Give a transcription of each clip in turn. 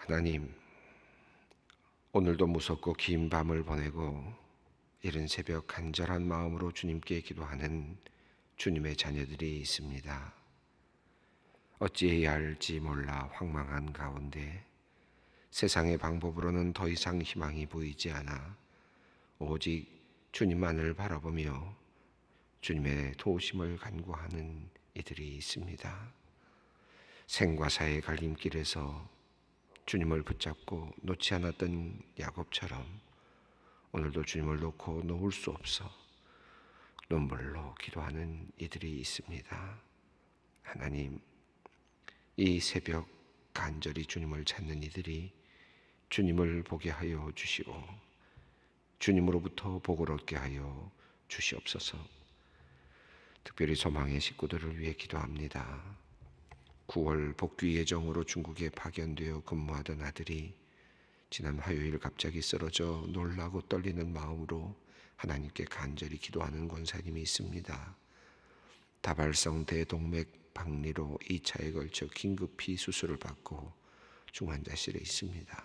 하나님, 오늘도 무섭고 긴 밤을 보내고 이른 새벽 간절한 마음으로 주님께 기도하는 주님의 자녀들이 있습니다. 어찌해야 할지 몰라 황망한 가운데 세상의 방법으로는 더 이상 희망이 보이지 않아 오직 주님만을 바라보며 주님의 도우심을 간구하는 이들이 있습니다. 생과 사의 갈림길에서 주님을 붙잡고 놓지 않았던 야곱처럼 오늘도 주님을 놓고 놓을 수 없어 눈물로 기도하는 이들이 있습니다. 하나님, 이 새벽 간절히 주님을 찾는 이들이 주님을 보게 하여 주시고 주님으로부터 복을 얻게 하여 주시옵소서. 특별히 소망의 식구들을 위해 기도합니다. 9월 복귀 예정으로 중국에 파견되어 근무하던 아들이 지난 화요일 갑자기 쓰러져 놀라고 떨리는 마음으로 하나님께 간절히 기도하는 권사님이 있습니다. 다발성 대동맥 박리로 2차에 걸쳐 긴급히 수술을 받고 중환자실에 있습니다.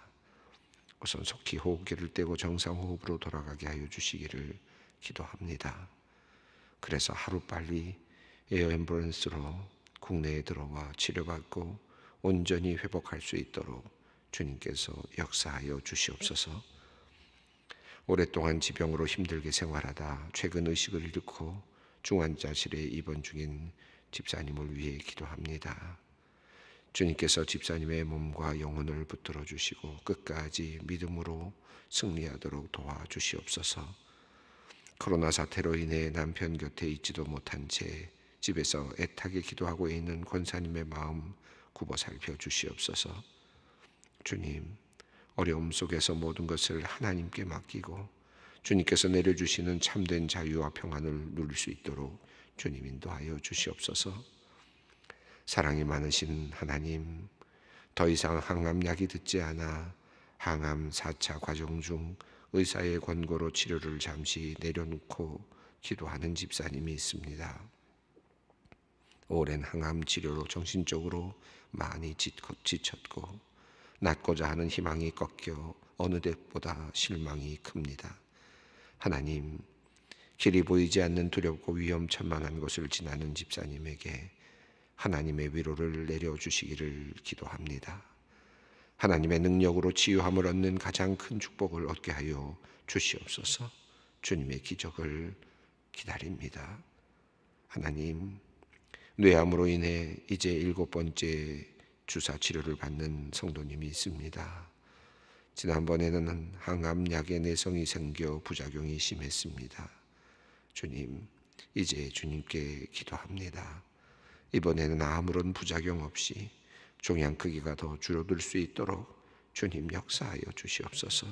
우선 속히 호흡기를 떼고 정상호흡으로 돌아가게 하여 주시기를 기도합니다. 그래서 하루빨리 에어 앰뷸런스로 국내에 들어와 치료받고 온전히 회복할 수 있도록 주님께서 역사하여 주시옵소서. 오랫동안 지병으로 힘들게 생활하다 최근 의식을 잃고 중환자실에 입원 중인 집사님을 위해 기도합니다. 주님께서 집사님의 몸과 영혼을 붙들어 주시고 끝까지 믿음으로 승리하도록 도와주시옵소서. 코로나 사태로 인해 남편 곁에 있지도 못한 채 집에서 애타게 기도하고 있는 권사님의 마음 굽어 살펴 주시옵소서. 주님, 어려움 속에서 모든 것을 하나님께 맡기고 주님께서 내려주시는 참된 자유와 평안을 누릴 수 있도록 주님 인도하여 주시옵소서. 사랑이 많으신 하나님, 더 이상 항암약이 듣지 않아 항암 4차 과정 중 의사의 권고로 치료를 잠시 내려놓고 기도하는 집사님이 있습니다. 오랜 항암 치료로 정신적으로 많이 지쳤고 낫고자 하는 희망이 꺾여 어느 때보다 실망이 큽니다. 하나님, 길이 보이지 않는 두렵고 위험천만한 곳을 지나는 집사님에게 하나님의 위로를 내려주시기를 기도합니다. 하나님의 능력으로 치유함을 얻는 가장 큰 축복을 얻게 하여 주시옵소서. 주님의 기적을 기다립니다. 하나님, 뇌암으로 인해 이제 7번째 주사 치료를 받는 성도님이 있습니다. 지난번에는 항암약의 내성이 생겨 부작용이 심했습니다. 주님, 이제 주님께 기도합니다. 이번에는 아무런 부작용 없이 종양 크기가 더 줄어들 수 있도록 주님 역사하여 주시옵소서.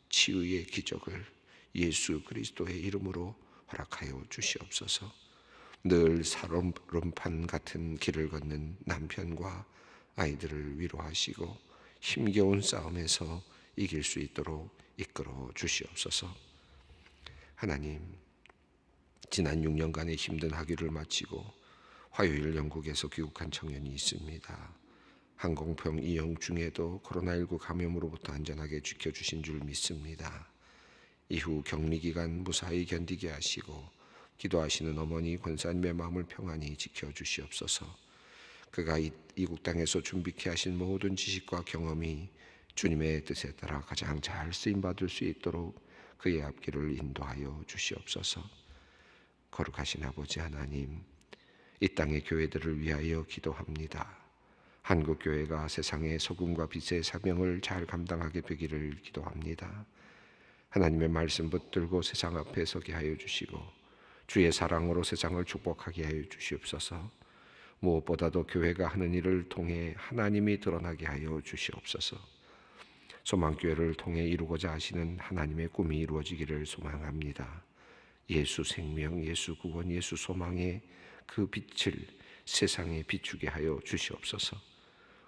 치유의 기적을 예수 그리스도의 이름으로 허락하여 주시옵소서. 늘 살얼음판 같은 길을 걷는 남편과 아이들을 위로하시고 힘겨운 싸움에서 이길 수 있도록 이끌어 주시옵소서. 하나님, 지난 6년간의 힘든 학위를 마치고 화요일 영국에서 귀국한 청년이 있습니다. 항공편 이용 중에도 코로나19 감염으로부터 안전하게 지켜주신 줄 믿습니다. 이후 격리기간 무사히 견디게 하시고 기도하시는 어머니 권사님의 마음을 평안히 지켜주시옵소서. 그가 이국 땅에서 준비케 하신 모든 지식과 경험이 주님의 뜻에 따라 가장 잘 쓰임받을 수 있도록 그의 앞길을 인도하여 주시옵소서. 거룩하신 아버지 하나님, 이 땅의 교회들을 위하여 기도합니다. 한국교회가 세상의 소금과 빛의 사명을 잘 감당하게 되기를 기도합니다. 하나님의 말씀 붙들고 세상 앞에 서게 하여 주시고 주의 사랑으로 세상을 축복하게 하여 주시옵소서. 무엇보다도 교회가 하는 일을 통해 하나님이 드러나게 하여 주시옵소서. 소망교회를 통해 이루고자 하시는 하나님의 꿈이 이루어지기를 소망합니다. 예수 생명, 예수 구원, 예수 소망의 그 빛을 세상에 비추게 하여 주시옵소서.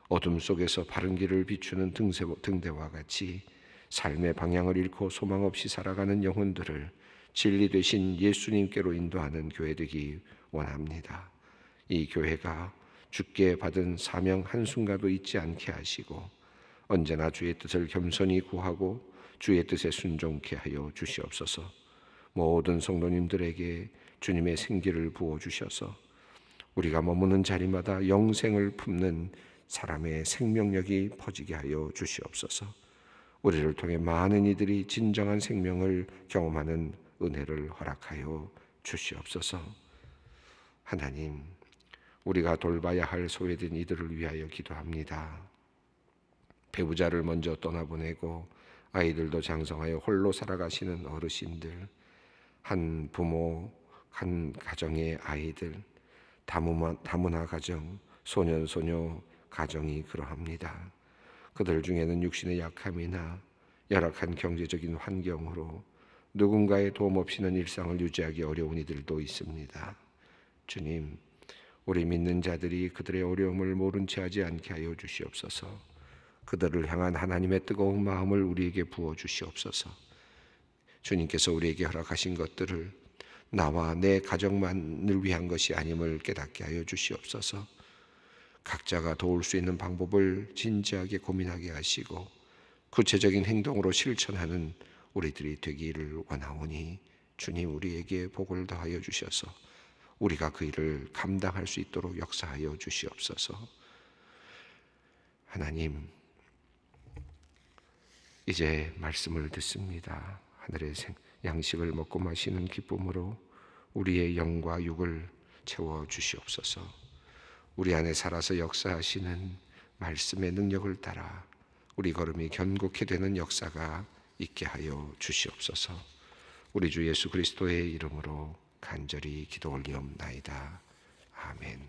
어둠 속에서 바른 길을 비추는 등대와 같이 삶의 방향을 잃고 소망 없이 살아가는 영혼들을 진리 되신 예수님께로 인도하는 교회 되기 원합니다. 이 교회가 주께 받은 사명 한순간도 잊지 않게 하시고 언제나 주의 뜻을 겸손히 구하고 주의 뜻에 순종케 하여 주시옵소서. 모든 성도님들에게 주님의 생기를 부어주셔서 우리가 머무는 자리마다 영생을 품는 사람의 생명력이 퍼지게 하여 주시옵소서. 우리를 통해 많은 이들이 진정한 생명을 경험하는 은혜를 허락하여 주시옵소서. 하나님, 우리가 돌봐야 할 소외된 이들을 위하여 기도합니다. 배우자를 먼저 떠나보내고 아이들도 장성하여 홀로 살아가시는 어르신들, 한 부모, 한 가정의 아이들, 다문화 가정, 소년소녀 가정이 그러합니다. 그들 중에는 육신의 약함이나 열악한 경제적인 환경으로 누군가의 도움 없이는 일상을 유지하기 어려운 이들도 있습니다. 주님, 우리 믿는 자들이 그들의 어려움을 모른 채 하지 않게 하여 주시옵소서. 그들을 향한 하나님의 뜨거운 마음을 우리에게 부어 주시옵소서. 주님께서 우리에게 허락하신 것들을 나와 내 가정만을 위한 것이 아님을 깨닫게 하여 주시옵소서. 각자가 도울 수 있는 방법을 진지하게 고민하게 하시고 구체적인 행동으로 실천하는 우리들이 되기를 원하오니 주님, 우리에게 복을 더하여 주셔서 우리가 그 일을 감당할 수 있도록 역사하여 주시옵소서. 하나님, 이제 말씀을 듣습니다. 하늘의 양식을 먹고 마시는 기쁨으로 우리의 영과 육을 채워 주시옵소서. 우리 안에 살아서 역사하시는 말씀의 능력을 따라 우리 걸음이 견고케 되는 역사가 있게 하여 주시옵소서. 우리 주 예수 그리스도의 이름으로 간절히 기도 올리옵나이다. 아멘.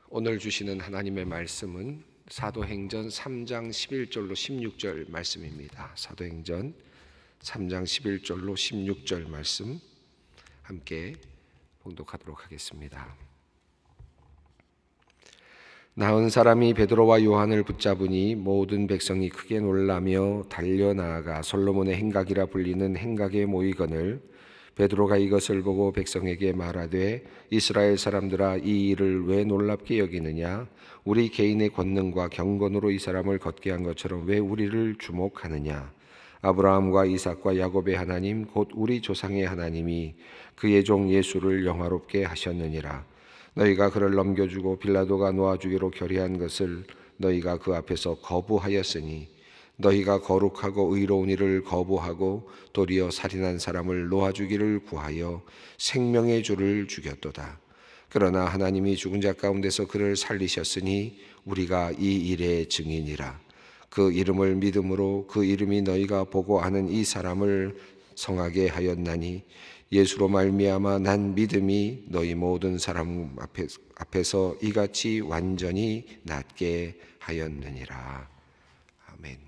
오늘 주시는 하나님의 말씀은 사도행전 3장 11절로 16절 말씀입니다. 사도행전 3장 11절로 16절 말씀 함께 봉독하도록 하겠습니다. 나은 사람이 베드로와 요한을 붙잡으니 모든 백성이 크게 놀라며 달려나아가 솔로몬의 행각이라 불리는 행각에 모이거늘 베드로가 이것을 보고 백성에게 말하되 이스라엘 사람들아, 이 일을 왜 놀랍게 여기느냐? 우리 개인의 권능과 경건으로 이 사람을 걷게 한 것처럼 왜 우리를 주목하느냐? 아브라함과 이삭과 야곱의 하나님 곧 우리 조상의 하나님이 그의 종 예수를 영화롭게 하셨느니라. 너희가 그를 넘겨주고 빌라도가 놓아주기로 결의한 것을 너희가 그 앞에서 거부하였으니 너희가 거룩하고 의로운 일을 거부하고 도리어 살인한 사람을 놓아주기를 구하여 생명의 주를 죽였도다. 그러나 하나님이 죽은 자 가운데서 그를 살리셨으니 우리가 이 일의 증인이라. 그 이름을 믿음으로 그 이름이 너희가 보고 아는 이 사람을 성하게 하였나니 예수로 말미암아 난 믿음이 너희 모든 사람 앞에서 이같이 완전히 낫게 하였느니라. 아멘.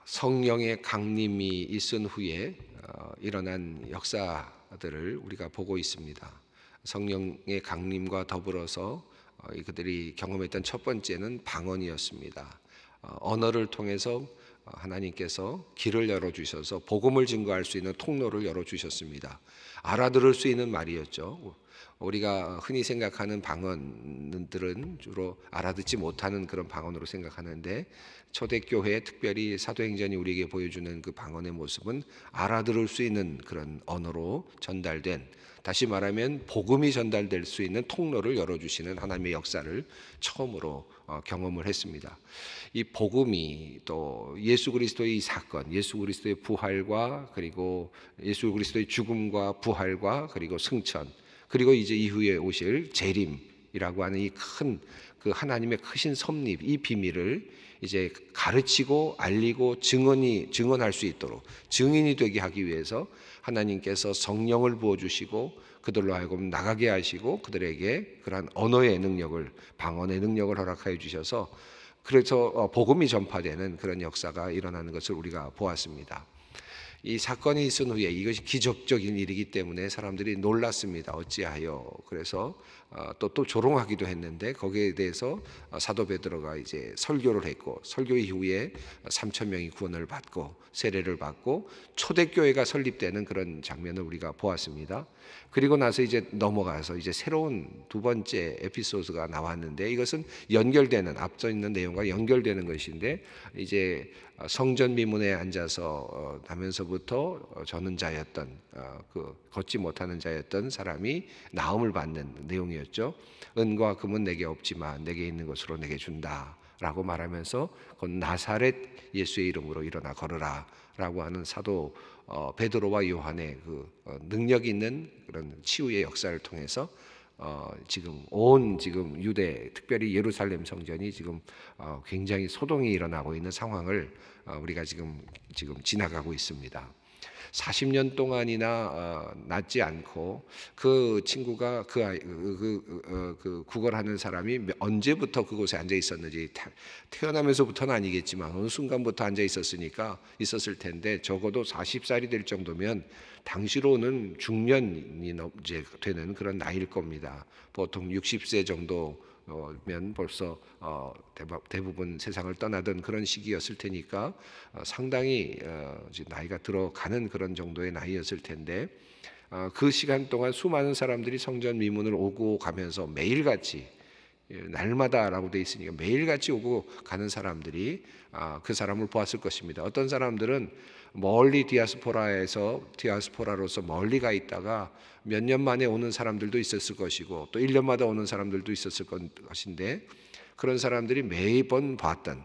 성령의 강림이 있은 후에 일어난 역사들을 우리가 보고 있습니다. 성령의 강림과 더불어서 그들이 경험했던 첫 번째는 방언이었습니다. 언어를 통해서 하나님께서 길을 열어주셔서 복음을 증거할 수 있는 통로를 열어주셨습니다. 알아들을 수 있는 말이었죠. 우리가 흔히 생각하는 방언들은 주로 알아듣지 못하는 그런 방언으로 생각하는데 초대교회 특별히 사도행전이 우리에게 보여주는 그 방언의 모습은 알아들을 수 있는 그런 언어로 전달된, 다시 말하면 복음이 전달될 수 있는 통로를 열어주시는 하나님의 역사를 처음으로 경험을 했습니다. 이 복음이 또 예수 그리스도의 이 사건, 예수 그리스도의 부활과 그리고 예수 그리스도의 죽음과 부활과 그리고 승천, 그리고 이제 이후에 오실 재림이라고 하는 이 큰 그 하나님의 크신 섭립, 이 비밀을 이제 가르치고 알리고 증언할 수 있도록 증인이 되게 하기 위해서 하나님께서 성령을 부어주시고 그들로 하여금 나가게 하시고 그들에게 그러한 언어의 능력을, 방언의 능력을 허락하여 주셔서 그래서 복음이 전파되는 그런 역사가 일어나는 것을 우리가 보았습니다. 이 사건이 있은 후에 이것이 기적적인 일이기 때문에 사람들이 놀랐습니다. 어찌하여? 그래서 또 조롱하기도 했는데 거기에 대해서 사도 베드로가 이제 설교를 했고 설교 이후에 3천 명이 구원을 받고 세례를 받고 초대교회가 설립되는 그런 장면을 우리가 보았습니다. 그리고 나서 이제 넘어가서 이제 새로운 두 번째 에피소드가 나왔는데 이것은 연결되는 앞서 있는 내용과 연결되는 것인데 이제 성전 미문에 앉아서 나면서부터 저는 자였던 그 걷지 못하는 자였던 사람이 나음을 받는 내용이었죠. 은과 금은 내게 없지만 내게 있는 것으로 내게 준다라고 말하면서 곧 나사렛 예수의 이름으로 일어나 걸으라 라고 하는 사도 베드로와 요한의 그 능력 있는 그런 치유의 역사를 통해서 지금 지금 유대 특별히 예루살렘 성전이 지금 굉장히 소동이 일어나고 있는 상황을 우리가 지금 지나가고 있습니다. 40년 동안이나 낫지 않고 그 친구가 그 구걸하는 사람이 언제부터 그곳에 앉아 있었는지 태어나면서부터는 아니겠지만 어느 순간부터 앉아 있었을 텐데 적어도 40살이 될 정도면 당시로는 중년이 이제 되는 그런 나이일 겁니다. 보통 60세 정도면 벌써 대부분 세상을 떠나던 그런 시기였을 테니까 상당히 나이가 들어가는 그런 정도의 나이였을 텐데 그 시간 동안 수많은 사람들이 성전 미문을 오고 가면서 매일같이 날마다라고 돼 있으니까 매일같이 오고 가는 사람들이 그 사람을 보았을 것입니다. 어떤 사람들은 멀리 디아스포라로서 멀리 가 있다가 몇 년 만에 오는 사람들도 있었을 것이고 또 1년마다 오는 사람들도 있었을 것인데 그런 사람들이 매번 봤던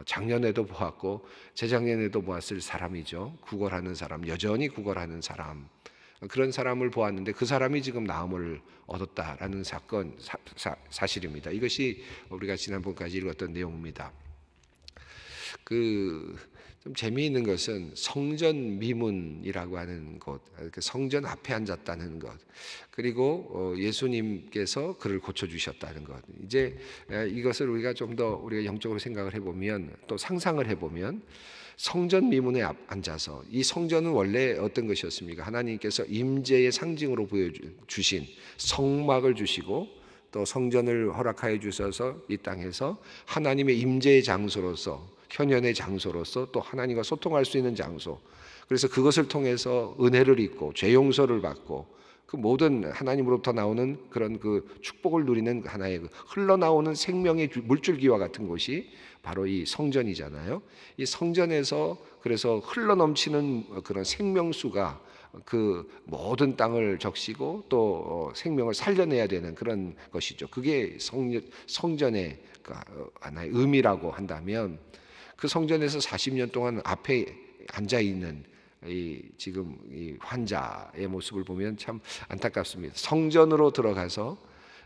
작년에도 보았고 재작년에도 보았을 사람이죠. 구걸하는 사람, 여전히 구걸하는 사람, 그런 사람을 보았는데 그 사람이 지금 나음을 얻었다라는 사실입니다. 이것이 우리가 지난번까지 읽었던 내용입니다. 좀 재미있는 것은 성전 미문이라고 하는 곳, 성전 앞에 앉았다는 것, 그리고 예수님께서 그를 고쳐주셨다는 것. 이제 이것을 우리가 좀 더 우리가 영적으로 생각을 해보면 또 상상을 해보면 성전 미문에 앉아서 이 성전은 원래 어떤 것이었습니까? 하나님께서 임재의 상징으로 보여주신 성막을 주시고 또 성전을 허락하여 주셔서 이 땅에서 하나님의 임재의 장소로서 현현의 장소로서 또 하나님과 소통할 수 있는 장소, 그래서 그것을 통해서 은혜를 입고 죄 용서를 받고 그 모든 하나님으로부터 나오는 그런 그 축복을 누리는 하나의 흘러나오는 생명의 물줄기와 같은 곳이 바로 이 성전이잖아요. 이 성전에서 그래서 흘러넘치는 그런 생명수가 그 모든 땅을 적시고 또 생명을 살려내야 되는 그런 것이죠. 그게 성전의 하나의 의미라고 한다면 그 성전에서 40년 동안 앞에 앉아 있는 지금 이 환자의 모습을 보면 참 안타깝습니다. 성전으로 들어가서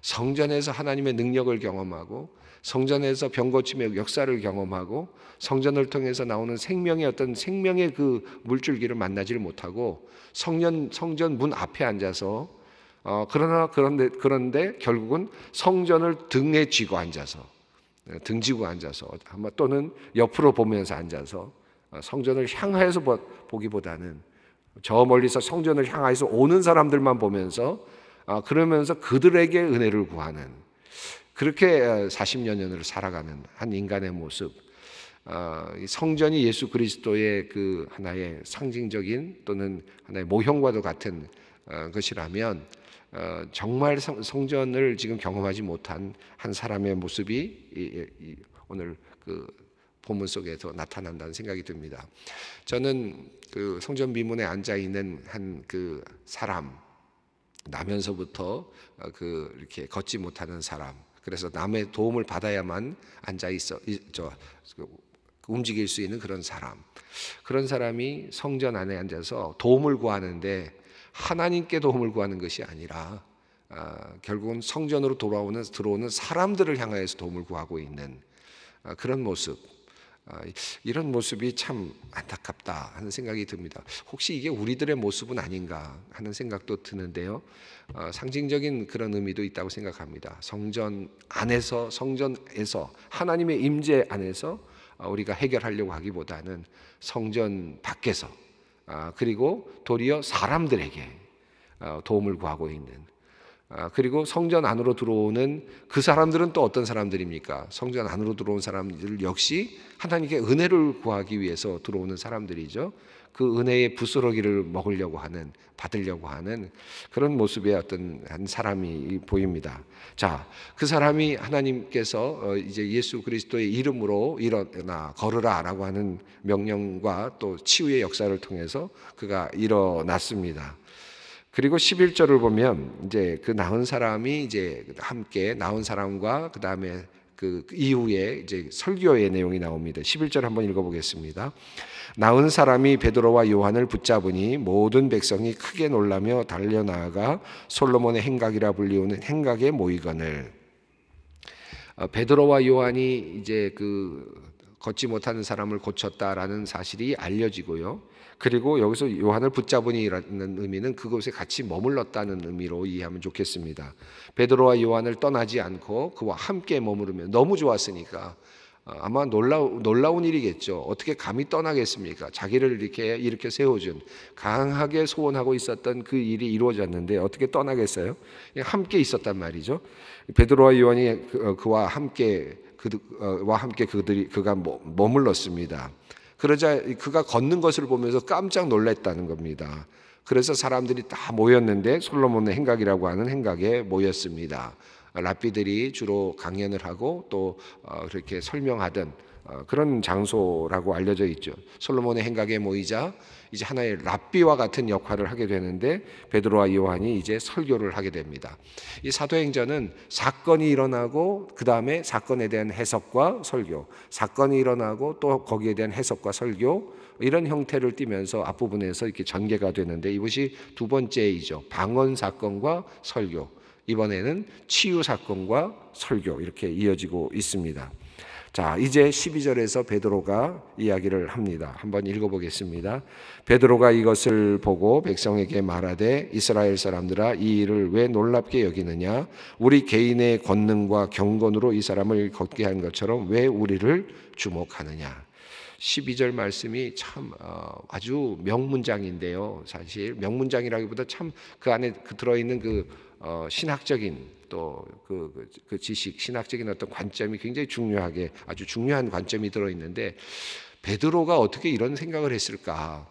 성전에서 하나님의 능력을 경험하고 성전에서 병 고침의 역사를 경험하고 성전을 통해서 나오는 생명의 어떤 생명의 그 물줄기를 만나지를 못하고 성전 문 앞에 앉아서 그런데 결국은 성전을 등에 쥐고 앉아서 등지고 앉아서 또는 옆으로 보면서 앉아서 성전을 향하여서 보기보다는 저 멀리서 성전을 향하여서 오는 사람들만 보면서 그러면서 그들에게 은혜를 구하는, 그렇게 40여 년을 살아가는 한 인간의 모습. 성전이 예수 그리스도의 그 하나의 상징적인 또는 하나의 모형과도 같은 것이라면 정말 성전을 지금 경험하지 못한 한 사람의 모습이 오늘 그 본문 속에서 나타난다는 생각이 듭니다. 저는 그 성전 미문에 앉아 있는 한 그 사람, 나면서부터 이렇게 걷지 못하는 사람, 그래서 남의 도움을 받아야만 앉아 있어 움직일 수 있는 그런 사람이 성전 안에 앉아서 도움을 구하는데 하나님께 도움을 구하는 것이 아니라 결국은 성전으로 들어오는 사람들을 향하여서 도움을 구하고 있는 그런 모습, 이런 모습이 참 안타깝다 하는 생각이 듭니다. 혹시 이게 우리들의 모습은 아닌가 하는 생각도 드는데요. 상징적인 그런 의미도 있다고 생각합니다. 성전에서 하나님의 임재 안에서 우리가 해결하려고 하기보다는 성전 밖에서 그리고 도리어 사람들에게 도움을 구하고 있는, 그리고 성전 안으로 들어오는 그 사람들은 또 어떤 사람들입니까? 성전 안으로 들어온 사람들 역시 하나님께 은혜를 구하기 위해서 들어오는 사람들이죠. 그 은혜의 부스러기를 먹으려고 하는, 받으려고 하는 그런 모습의 어떤 한 사람이 보입니다. 자, 그 사람이 하나님께서 이제 예수 그리스도의 이름으로 일어나 걸으라라고 하는 명령과 또 치유의 역사를 통해서 그가 일어났습니다. 그리고 11절을 보면 이제 그 나은 사람이 이제 함께 나은 사람과 그 다음에 그 이후에 이제 설교의 내용이 나옵니다. 11절 한번 읽어보겠습니다. 나은 사람이 베드로와 요한을 붙잡으니 모든 백성이 크게 놀라며 달려나가 솔로몬의 행각이라 불리우는 행각에 모이거늘. 베드로와 요한이 이제 그 걷지 못하는 사람을 고쳤다라는 사실이 알려지고요. 그리고 여기서 요한을 붙잡으니라는 의미는 그곳에 같이 머물렀다는 의미로 이해하면 좋겠습니다. 베드로와 요한을 떠나지 않고 그와 함께 머무르면 너무 좋았으니까 아마 놀라운 일이겠죠. 어떻게 감히 떠나겠습니까? 자기를 이렇게 세워준, 강하게 소원하고 있었던 그 일이 이루어졌는데 어떻게 떠나겠어요? 함께 있었단 말이죠. 베드로와 요한이 그와 함께 그가 머물렀습니다. 그러자 그가 걷는 것을 보면서 깜짝 놀랐다는 겁니다. 그래서 사람들이 다 모였는데 솔로몬의 행각이라고 하는 행각에 모였습니다. 랍비들이 주로 강연을 하고 또 그렇게 설명하던 그런 장소라고 알려져 있죠. 솔로몬의 행각에 모이자 이제 하나의 랍비와 같은 역할을 하게 되는데 베드로와 요한이 이제 설교를 하게 됩니다. 이 사도행전은 사건이 일어나고 그 다음에 사건에 대한 해석과 설교, 사건이 일어나고 또 거기에 대한 해석과 설교, 이런 형태를 띠면서 앞부분에서 이렇게 전개가 되는데 이것이 두 번째이죠. 방언 사건과 설교, 이번에는 치유 사건과 설교, 이렇게 이어지고 있습니다. 자, 이제 12절에서 베드로가 이야기를 합니다. 한번 읽어보겠습니다. 베드로가 이것을 보고 백성에게 말하되 이스라엘 사람들아, 이 일을 왜 놀랍게 여기느냐? 우리 개인의 권능과 경건으로 이 사람을 걷게 한 것처럼 왜 우리를 주목하느냐? 12절 말씀이 참 아주 명문장인데요. 사실 명문장이라기보다 참 그 안에 들어있는 그 신학적인 또 그 지식, 신학적인 어떤 관점이 굉장히 중요하게, 아주 중요한 관점이 들어있는데 베드로가 어떻게 이런 생각을 했을까?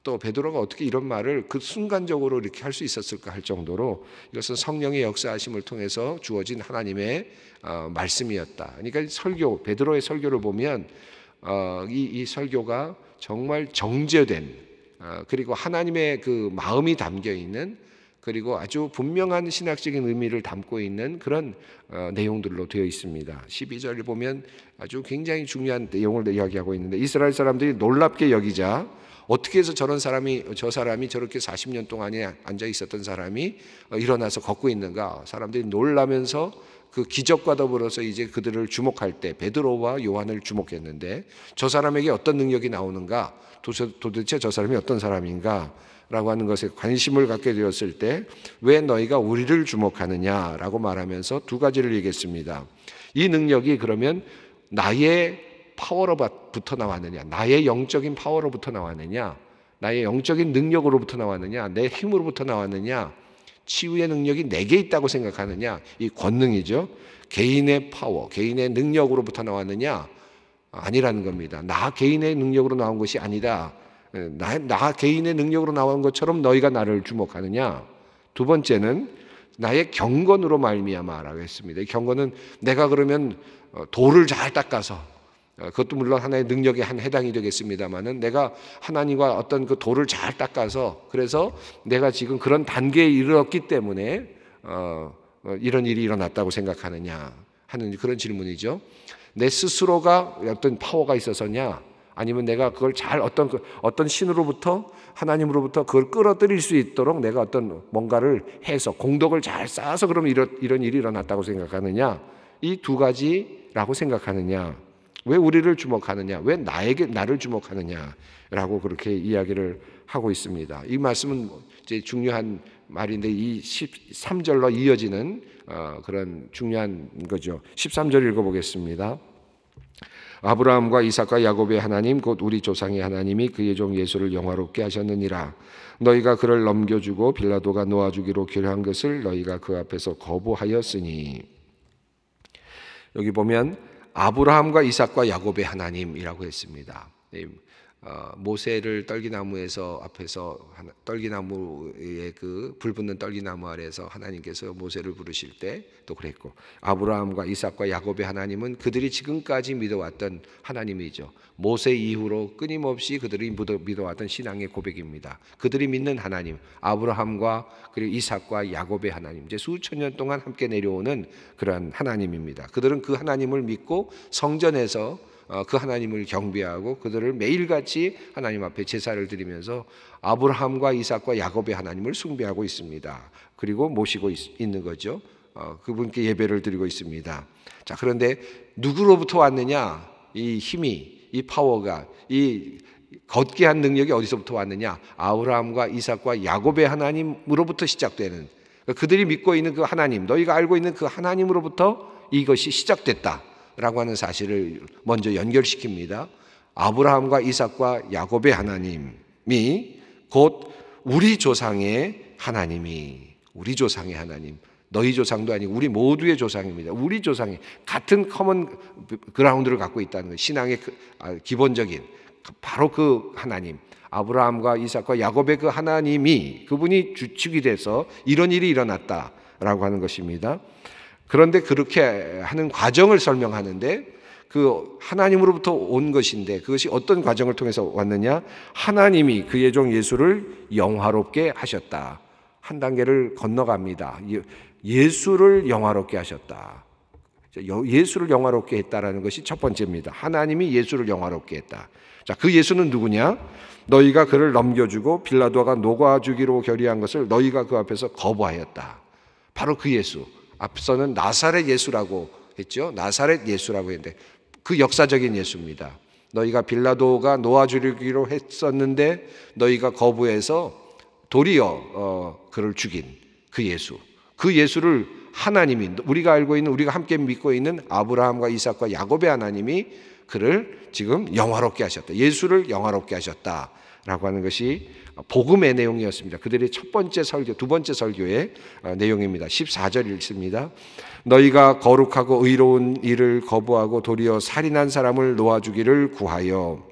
또 베드로가 어떻게 이런 말을 그 순간적으로 이렇게 할 수 있었을까 할 정도로 이것은 성령의 역사하심을 통해서 주어진 하나님의 말씀이었다. 그러니까 베드로의 설교를 보면 이 설교가 정말 정제된, 그리고 하나님의 그 마음이 담겨 있는, 그리고 아주 분명한 신학적인 의미를 담고 있는 그런 내용들로 되어 있습니다. 12절을 보면 아주 굉장히 중요한 내용을 이야기하고 있는데 이스라엘 사람들이 놀랍게 여기자, 어떻게 해서 저 사람이 저렇게 40년 동안에 앉아 있었던 사람이 일어나서 걷고 있는가? 사람들이 놀라면서 그 기적과 더불어서 이제 그들을 주목할 때 베드로와 요한을 주목했는데 저 사람에게 어떤 능력이 나오는가? 도대체 저 사람이 어떤 사람인가? 라고 하는 것에 관심을 갖게 되었을 때 왜 너희가 우리를 주목하느냐? 라고 말하면서 두 가지를 얘기했습니다. 이 능력이 그러면 나의 파워로부터 나왔느냐? 나의 영적인 파워로부터 나왔느냐? 나의 영적인 능력으로부터 나왔느냐? 내 힘으로부터 나왔느냐? 치유의 능력이 내게 있다고 생각하느냐? 이 권능이죠. 개인의 파워, 개인의 능력으로부터 나왔느냐? 아니라는 겁니다. 나 개인의 능력으로 나온 것이 아니다. 나 개인의 능력으로 나온 것처럼 너희가 나를 주목하느냐? 두 번째는 나의 경건으로 말미암아라고 했습니다. 이 경건은 내가 그러면 돌을 잘 닦아서, 그것도 물론 하나의 능력에 한 해당이 되겠습니다만은 내가 하나님과 어떤 그 돌을 잘 닦아서, 그래서 내가 지금 그런 단계에 이르렀기 때문에 이런 일이 일어났다고 생각하느냐 하는 그런 질문이죠. 내 스스로가 어떤 파워가 있어서냐? 아니면 내가 그걸 잘 어떤 신으로부터, 하나님으로부터 그걸 끌어들일 수 있도록 내가 어떤 뭔가를 해서 공덕을 잘 쌓아서 그러면 이런 일이 일어났다고 생각하느냐? 이 두 가지라고 생각하느냐? 왜 우리를 주목하느냐? 왜 나를 주목하느냐라고 그렇게 이야기를 하고 있습니다. 이 말씀은 이제 중요한 말인데 이 13절로 이어지는 그런 중요한 거죠. 13절 읽어보겠습니다. 아브라함과 이삭과 야곱의 하나님 곧 우리 조상의 하나님이 그의 종 예수를 영화롭게 하셨느니라. 너희가 그를 넘겨주고 빌라도가 놓아주기로 결의한 것을 너희가 그 앞에서 거부하였으니. 여기 보면 아브라함과 이삭과 야곱의 하나님이라고 했습니다. 모세를 떨기나무에서 앞에서 떨기나무의 그 불붙는 떨기나무 아래에서 하나님께서 모세를 부르실 때도 그랬고, 아브라함과 이삭과 야곱의 하나님은 그들이 지금까지 믿어왔던 하나님이죠. 모세 이후로 끊임없이 그들이 믿어왔던 신앙의 고백입니다. 그들이 믿는 하나님, 아브라함과 그리고 이삭과 야곱의 하나님, 이제 수천 년 동안 함께 내려오는 그런 하나님입니다. 그들은 그 하나님을 믿고 성전에서 그 하나님을 경배하고 그들을 매일같이 하나님 앞에 제사를 드리면서 아브라함과 이삭과 야곱의 하나님을 숭배하고 있습니다. 그리고 모시고 있는 거죠. 그분께 예배를 드리고 있습니다. 자, 그런데 누구로부터 왔느냐? 이 힘이, 이 파워가, 이 걷게 한 능력이 어디서부터 왔느냐? 아브라함과 이삭과 야곱의 하나님으로부터 시작되는, 그들이 믿고 있는 그 하나님, 너희가 알고 있는 그 하나님으로부터 이것이 시작됐다 라고 하는 사실을 먼저 연결시킵니다. 아브라함과 이삭과 야곱의 하나님이 곧 우리 조상의 하나님이, 우리 조상의 하나님, 너희 조상도 아니고 우리 모두의 조상입니다. 우리 조상이 같은 커먼 그라운드를 갖고 있다는 것, 신앙의 기본적인 바로 그 하나님, 아브라함과 이삭과 야곱의 그 하나님이, 그분이 주축이 돼서 이런 일이 일어났다라고 하는 것입니다. 그런데 그렇게 하는 과정을 설명하는데, 그 하나님으로부터 온 것인데 그것이 어떤 과정을 통해서 왔느냐? 하나님이 그의 종 예수를 영화롭게 하셨다. 한 단계를 건너갑니다. 예수를 영화롭게 하셨다. 예수를 영화롭게 했다라는 것이 첫 번째입니다. 하나님이 예수를 영화롭게 했다. 자, 그 예수는 누구냐? 너희가 그를 넘겨주고 빌라도가 녹아주기로 결의한 것을 너희가 그 앞에서 거부하였다. 바로 그 예수. 앞서는 나사렛 예수라고 했죠. 나사렛 예수라고 했는데 그 역사적인 예수입니다. 너희가 빌라도가 놓아주기로 했었는데 너희가 거부해서 도리어 그를 죽인 그 예수. 그 예수를 하나님이, 우리가 알고 있는, 우리가 함께 믿고 있는 아브라함과 이삭과 야곱의 하나님이 그를 지금 영화롭게 하셨다. 예수를 영화롭게 하셨다라고 하는 것이 복음의 내용이었습니다. 그들의 첫 번째 설교, 두 번째 설교의 내용입니다. 14절 읽습니다. 너희가 거룩하고 의로운 일을 거부하고 도리어 살인한 사람을 놓아주기를 구하여.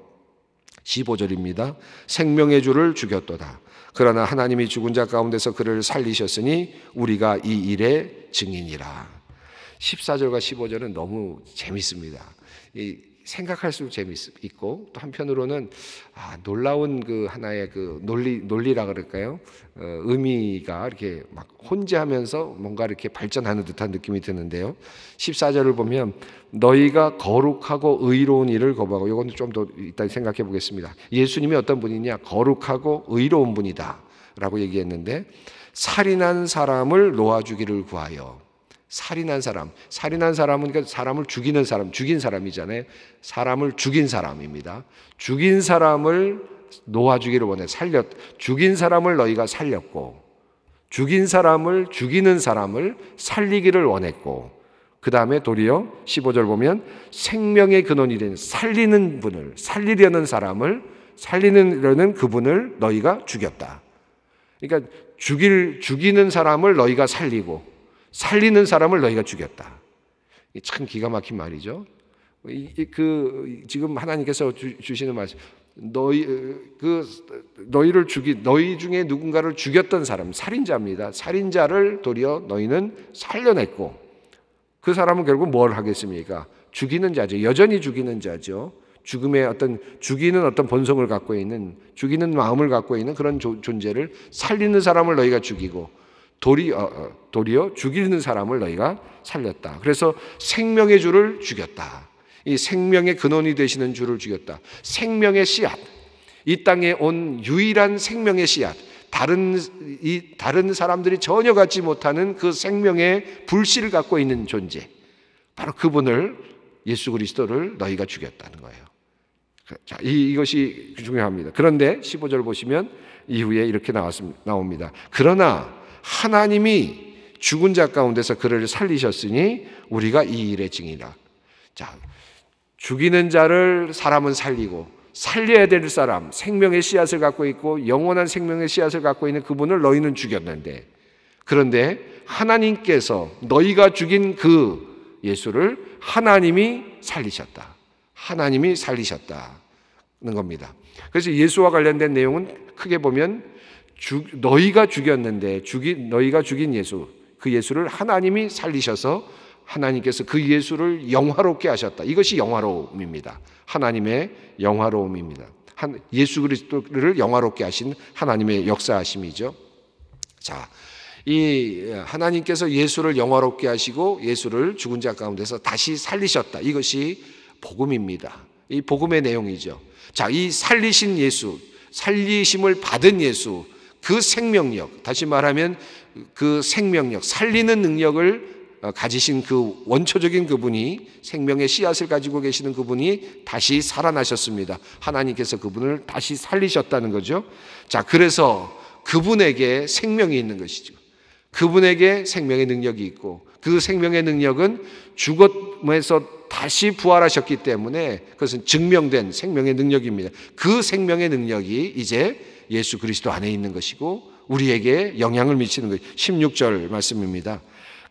15절입니다. 생명의 주를 죽였도다. 그러나 하나님이 죽은 자 가운데서 그를 살리셨으니 우리가 이 일의 증인이라. 14절과 15절은 너무 재밌습니다. 생각할수록 재미있고 또 한편으로는 놀라운 그 하나의 그 논리라 그럴까요? 의미가 이렇게 막 혼재하면서 뭔가 이렇게 발전하는 듯한 느낌이 드는데요. 14절을 보면 너희가 거룩하고 의로운 일을 거부하고, 이건 좀 더 이따 생각해 보겠습니다. 예수님이 어떤 분이냐? 거룩하고 의로운 분이다 라고 얘기했는데, 살인한 사람을 놓아주기를 구하여. 살인한 사람은 그러니까 사람을 죽이는 사람, 죽인 사람이잖아요. 사람을 죽인 사람입니다. 죽인 사람을 놓아주기를 원해. 죽인 사람을 너희가 살렸고, 죽인 사람을, 죽이는 사람을 살리기를 원했고, 그 다음에 도리어 15절 보면 생명의 근원이 된 살리는 분을, 살리려는 사람을, 살리려는 그분을 너희가 죽였다. 그러니까 죽이는 사람을 너희가 살리고 살리는 사람을 너희가 죽였다. 참 기가 막힌 말이죠. 지금 하나님께서 주시는 말씀, 너희 중에 누군가를 죽였던 사람, 살인자입니다. 살인자를 도리어 너희는 살려냈고, 그 사람은 결국 뭘 하겠습니까? 죽이는 자죠. 여전히 죽이는 자죠. 죽음의 죽이는 어떤 본성을 갖고 있는, 죽이는 마음을 갖고 있는 그런 존재를, 살리는 사람을 너희가 죽이고 도리어 죽이는 사람을 너희가 살렸다. 그래서 생명의 주를 죽였다. 이 생명의 근원이 되시는 주를 죽였다. 생명의 씨앗, 이 땅에 온 유일한 생명의 씨앗, 다른 사람들이 전혀 갖지 못하는 그 생명의 불씨를 갖고 있는 존재, 바로 그분을, 예수 그리스도를 너희가 죽였다는 거예요. 자, 이것이 중요합니다. 그런데 15절 보시면 이후에 이렇게 나옵니다. 그러나 하나님이 죽은 자 가운데서 그를 살리셨으니 우리가 이 일의 증이라. 자, 죽이는 자를 사람은 살리고 살려야 될 사람, 생명의 씨앗을 갖고 있고 영원한 생명의 씨앗을 갖고 있는 그분을 너희는 죽였는데, 그런데 하나님께서 너희가 죽인 그 예수를 하나님이 살리셨다. 하나님이 살리셨다는 겁니다. 그래서 예수와 관련된 내용은 크게 보면 너희가 죽였는데 너희가 죽인 예수, 그 예수를 하나님이 살리셔서 하나님께서 그 예수를 영화롭게 하셨다. 이것이 영화로움입니다. 하나님의 영화로움입니다. 예수 그리스도를 영화롭게 하신 하나님의 역사하심이죠. 자, 이 하나님께서 예수를 영화롭게 하시고 예수를 죽은 자 가운데서 다시 살리셨다. 이것이 복음입니다. 이 복음의 내용이죠. 자, 이 살리신 예수, 살리심을 받은 예수, 그 생명력, 다시 말하면 그 생명력, 살리는 능력을 가지신 그 원초적인 그분이, 생명의 씨앗을 가지고 계시는 그분이 다시 살아나셨습니다. 하나님께서 그분을 다시 살리셨다는 거죠. 자, 그래서 그분에게 생명이 있는 것이죠. 그분에게 생명의 능력이 있고, 그 생명의 능력은 죽음에서 다시 부활하셨기 때문에 그것은 증명된 생명의 능력입니다. 그 생명의 능력이 이제 예수 그리스도 안에 있는 것이고 우리에게 영향을 미치는 것. 16절 말씀입니다.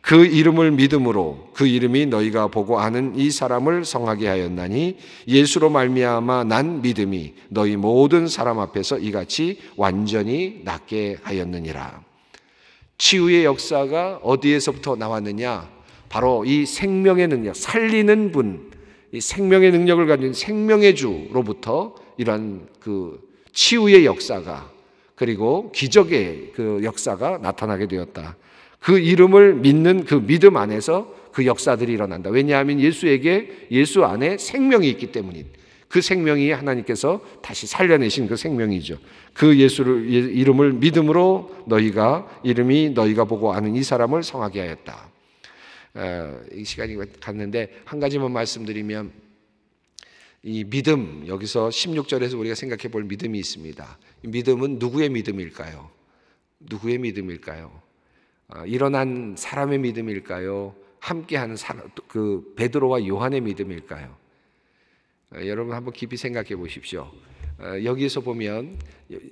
그 이름을 믿음으로 그 이름이 너희가 보고 아는 이 사람을 성하게 하였나니 예수로 말미암아 난 믿음이 너희 모든 사람 앞에서 이같이 완전히 낫게 하였느니라. 치유의 역사가 어디에서부터 나왔느냐? 바로 이 생명의 능력, 살리는 분, 이 생명의 능력을 가진 생명의 주로부터 이런 그 치유의 역사가, 그리고 기적의 그 역사가 나타나게 되었다. 그 이름을 믿는 그 믿음 안에서 그 역사들이 일어난다. 왜냐하면 예수 안에 생명이 있기 때문인, 그 생명이 하나님께서 다시 살려내신 그 생명이죠. 그 이름을 믿음으로 이름이 너희가 보고 아는 이 사람을 성하게 하였다. 이 시간이 갔는데 한 가지만 말씀드리면, 이 믿음, 여기서 16절에서 우리가 생각해 볼 믿음이 있습니다. 이 믿음은 누구의 믿음일까요? 누구의 믿음일까요? 일어난 사람의 믿음일까요? 함께하는 그 베드로와 요한의 믿음일까요? 여러분 한번 깊이 생각해 보십시오. 여기에서 보면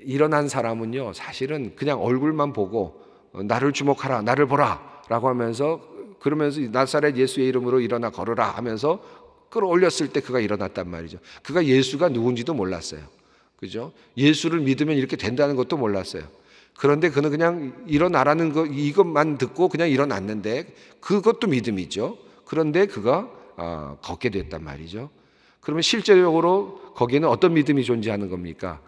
일어난 사람은요, 사실은 그냥 얼굴만 보고 나를 주목하라, 나를 보라 라고 하면서, 그러면서 나사렛 예수의 이름으로 일어나 걸으라 하면서 끌어올렸을 때 그가 일어났단 말이죠. 그가 예수가 누군지도 몰랐어요. 그죠? 예수를 믿으면 이렇게 된다는 것도 몰랐어요. 그런데 그는 그냥 일어나라는 거, 이것만 듣고 그냥 일어났는데 그것도 믿음이죠. 그런데 그가 걷게 됐단 말이죠. 그러면 실제적으로 거기에는 어떤 믿음이 존재하는 겁니까?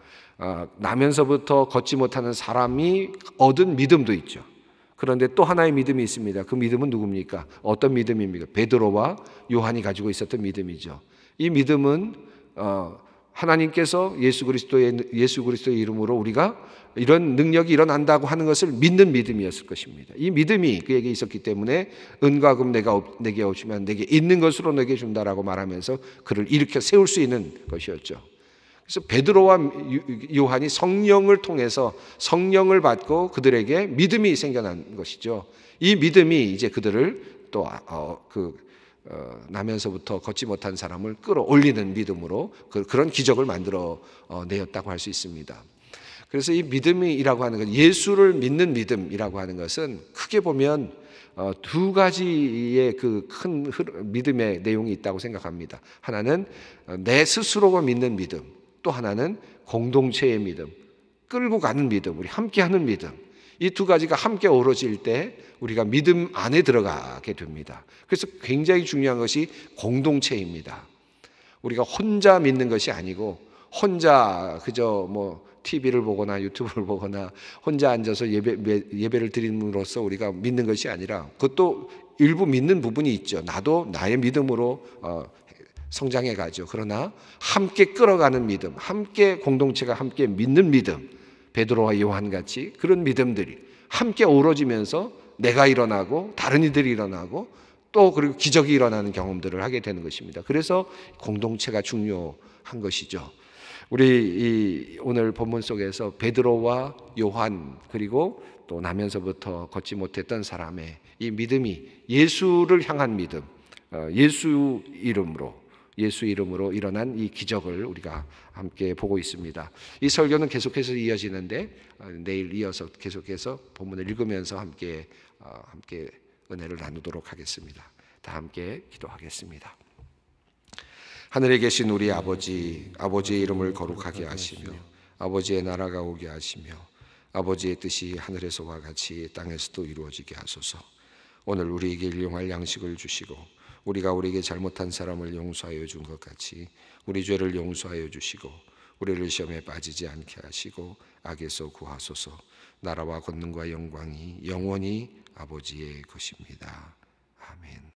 나면서부터 걷지 못하는 사람이 얻은 믿음도 있죠. 그런데 또 하나의 믿음이 있습니다. 그 믿음은 누굽니까? 어떤 믿음입니까? 베드로와 요한이 가지고 있었던 믿음이죠. 이 믿음은 하나님께서 예수 그리스도의 이름으로 우리가 이런 능력이 일어난다고 하는 것을 믿는 믿음이었을 것입니다. 이 믿음이 그에게 있었기 때문에 은과 금 내게 오시면 내게 있는 것으로 내게 준다라고 말하면서 그를 일으켜 세울 수 있는 것이었죠. 그래서 베드로와 요한이 성령을 통해서 성령을 받고 그들에게 믿음이 생겨난 것이죠. 이 믿음이 이제 그들을 또 나면서부터 걷지 못한 사람을 끌어올리는 믿음으로 그런 기적을 만들어 내었다고 할 수 있습니다. 그래서 이 믿음이라고 하는 것, 예수를 믿는 믿음이라고 하는 것은 크게 보면 두 가지의 그 큰 믿음의 내용이 있다고 생각합니다. 하나는 내 스스로가 믿는 믿음, 또 하나는 공동체의 믿음, 끌고 가는 믿음, 우리 함께하는 믿음. 이 두 가지가 함께 어우러질 때 우리가 믿음 안에 들어가게 됩니다. 그래서 굉장히 중요한 것이 공동체입니다. 우리가 혼자 믿는 것이 아니고, 혼자 그저 TV를 보거나 유튜브를 보거나 혼자 앉아서 예배를 드림으로써 우리가 믿는 것이 아니라, 그것도 일부 믿는 부분이 있죠. 나도 나의 믿음으로 성장해 가죠. 그러나 함께 끌어가는 믿음, 함께 공동체가 함께 믿는 믿음, 베드로와 요한 같이 그런 믿음들이 함께 어우러지면서 내가 일어나고 다른 이들이 일어나고 또 그리고 기적이 일어나는 경험들을 하게 되는 것입니다. 그래서 공동체가 중요한 것이죠. 우리 오늘 본문 속에서 베드로와 요한, 그리고 또 나면서부터 걷지 못했던 사람의 이 믿음이 예수를 향한 믿음, 예수 이름으로 예수 이름으로 일어난 이 기적을 우리가 함께 보고 있습니다. 이 설교는 계속해서 이어지는데 내일 이어서 계속해서 본문을 읽으면서 함께 은혜를 나누도록 하겠습니다. 다 함께 기도하겠습니다. 하늘에 계신 우리 아버지, 아버지의 이름을 거룩하게 하시며 아버지의 나라가 오게 하시며 아버지의 뜻이 하늘에서와 같이 땅에서도 이루어지게 하소서. 오늘 우리에게 일용할 양식을 주시고 우리가 우리에게 잘못한 사람을 용서하여 준 것 같이 우리 죄를 용서하여 주시고 우리를 시험에 빠지지 않게 하시고 악에서 구하소서. 나라와 권능과 영광이 영원히 아버지의 것입니다. 아멘.